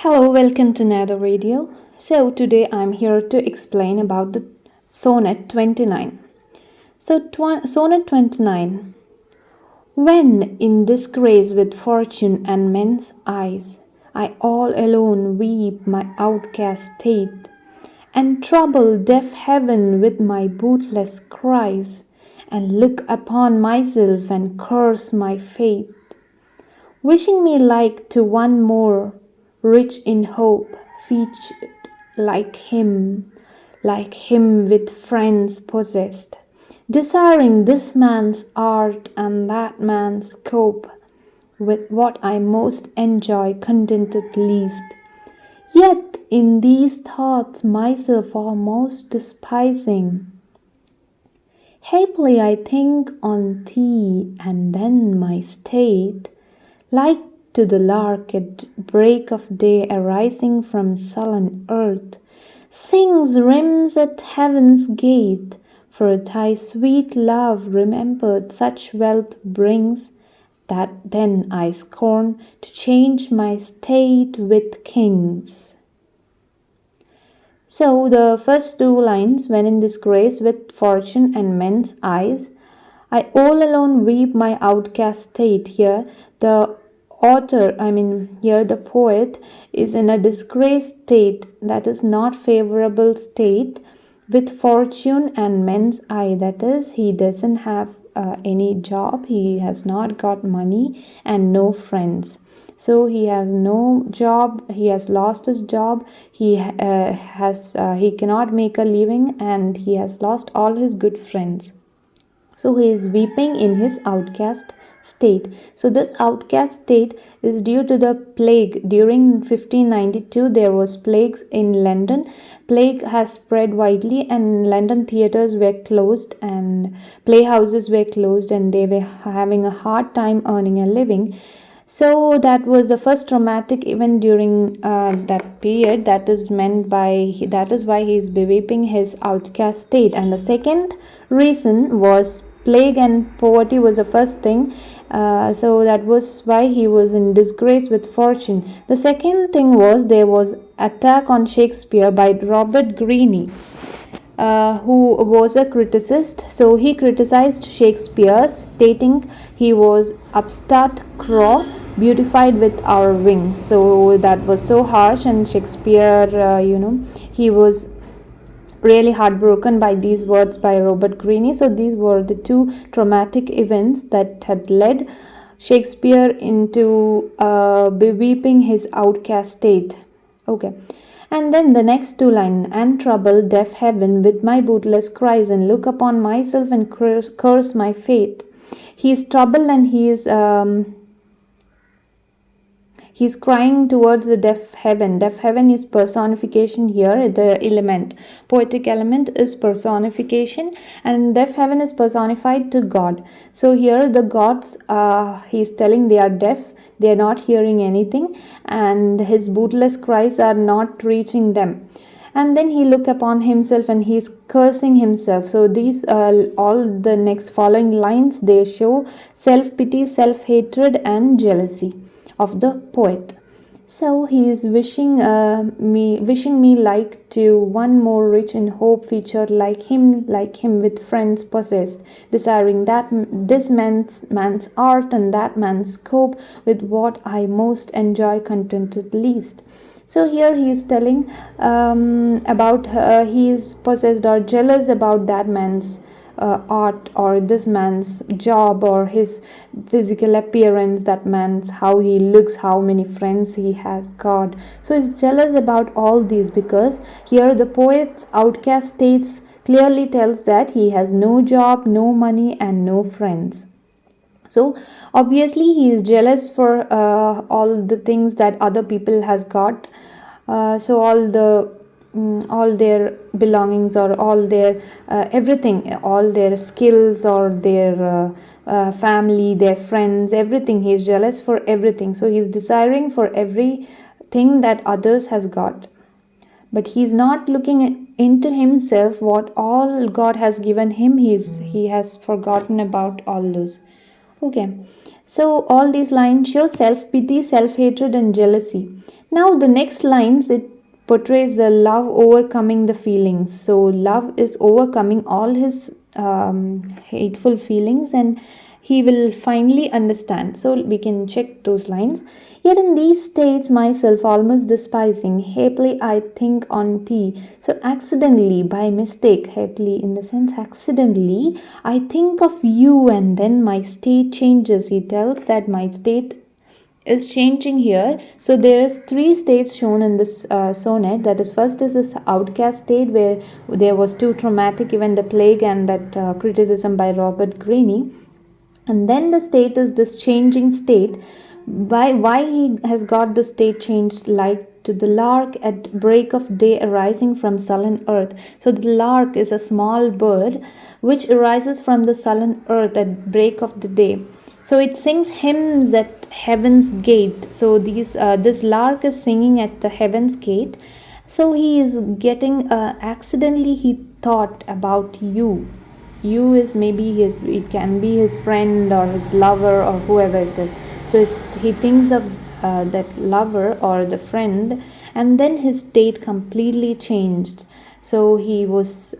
Hello, welcome to another video. So today I'm here to explain about the Sonnet 29. Sonnet 29. When in disgrace with fortune and men's eyes, I all alone weep my outcast state, and trouble deaf heaven with my bootless cries, and look upon myself and curse my fate, wishing me like to one more, rich in hope, featured like him with friends possessed, desiring this man's art and that man's scope, with what I most enjoy contented least. Yet in these thoughts myself almost despising, haply I think on thee, and then my state, like to the lark at break of day arising from sullen earth, sings rims at heaven's gate, for thy sweet love remembered such wealth brings, that then I scorn to change my state with kings. So the first two lines, when in disgrace with fortune and men's eyes, I all alone weep my outcast state. Here the here the poet is in a disgraced state, that is not favorable state, with fortune and men's eye, that is he doesn't have any job, he has not got money and no friends. So he has no job, he has lost his job, he cannot make a living, and he has lost all his good friends. So he is weeping in his outcast state. So this outcast state is due to the plague. During 1592 there was plagues in London. Plague has spread widely and London theatres were closed and playhouses were closed, and they were having a hard time earning a living. So that was the first traumatic event during that period. That is why he is weeping his outcast state. And the second reason was plague and poverty was the first thing. So that was why he was in disgrace with fortune. The second thing was there was attack on Shakespeare by Robert Greene. Who was a criticist. So he criticized Shakespeare, stating he was upstart crow, beautified with our wings. So that was so harsh, and Shakespeare, he was really heartbroken by these words by Robert Greene. So these were the two traumatic events that had led Shakespeare into weeping his outcast state. Okay. And then the next two lines, and trouble deaf heaven with my bootless cries, and look upon myself and curse my fate. He is troubled, and he's crying towards the deaf heaven. Deaf heaven is personification here. The element, poetic element, is personification, and deaf heaven is personified to God. So here the gods, he's telling they are deaf, they are not hearing anything, and his bootless cries are not reaching them. And then he look upon himself and he is cursing himself. So these all the next following lines, they show self-pity, self-hatred and jealousy of the poet. So he is wishing me like to one more rich in hope, featured like him with friends possessed, desiring that this man's art and that man's scope, with what I most enjoy contented least. So here he is telling about he is possessed or jealous about that man's art, or this man's job, or his physical appearance, that man's how he looks, how many friends he has got. So he's jealous about all these, because here the poet's outcast states clearly tells that he has no job, no money and no friends. So obviously he is jealous for all the things that other people has got. So all their belongings, or all their everything, all their skills, or their family, their friends, everything, he is jealous for everything. So he is desiring for everything that others has got, but he is not looking into himself, what all God has given him. He has forgotten about all those. Okay, So all these lines show self-pity, self-hatred and jealousy. Now the next lines, it portrays the love overcoming the feelings. So love is overcoming all his hateful feelings, and he will finally understand. So we can check those lines. Yet in these states myself almost despising, happily I think on thee. So accidentally, by mistake, happily in the sense accidentally, I think of you, and then my state changes. He tells that my state is changing here. So there is three states shown in this sonnet. That is, first is this outcast state where there was too traumatic event, the plague, and that criticism by Robert Greene. And then the state is this changing state. By why he has got the state changed, like to the lark at break of day arising from sullen earth. So the lark is a small bird which arises from the sullen earth at break of the day. So it sings hymns at heaven's gate. So this lark is singing at the heaven's gate. So he is getting accidentally he thought about you. You is maybe his, it can be his friend or his lover or whoever it is. So he thinks of that lover or the friend, and then his state completely changed. So he was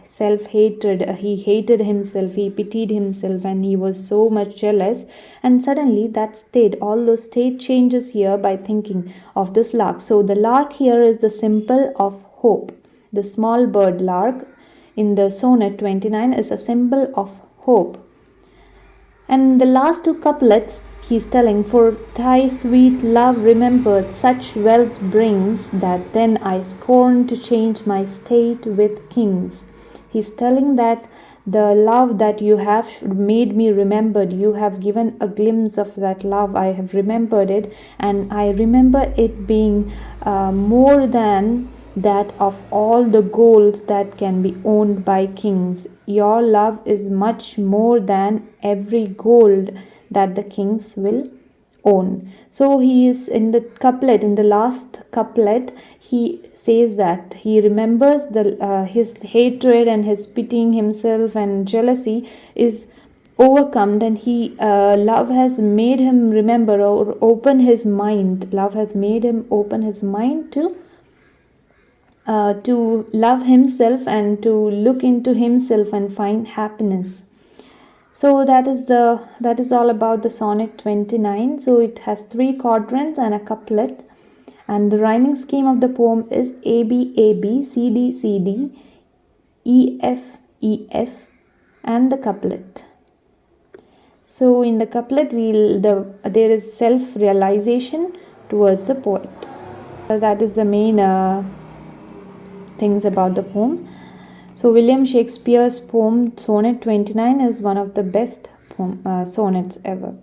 self-hatred, he hated himself, he pitied himself, and he was so much jealous. And suddenly that state, all those state changes here by thinking of this lark. So the lark here is the symbol of hope. The small bird lark in the sonnet 29 is a symbol of hope. And the last two couplets, he's telling, for thy sweet love remembered such wealth brings, that then I scorn to change my state with kings. He's telling that the love that you have made me remembered, you have given a glimpse of that love, I have remembered it, and I remember it being more than that of all the golds that can be owned by kings. Your love is much more than every gold that the kings will own. So he is in the couplet, in the last couplet, he says that he remembers his hatred and his pitying himself and jealousy is overcome, and he love has made him remember or open his mind. Love has made him open his mind to love himself and to look into himself and find happiness. So that is all about the sonnet 29. So it has three quadrants and a couplet, and the rhyming scheme of the poem is A B A B C D C D E F E F and the couplet. So in the couplet there is self realization towards the poet. That is the main things about the poem. So William Shakespeare's poem Sonnet 29 is one of the best sonnets ever.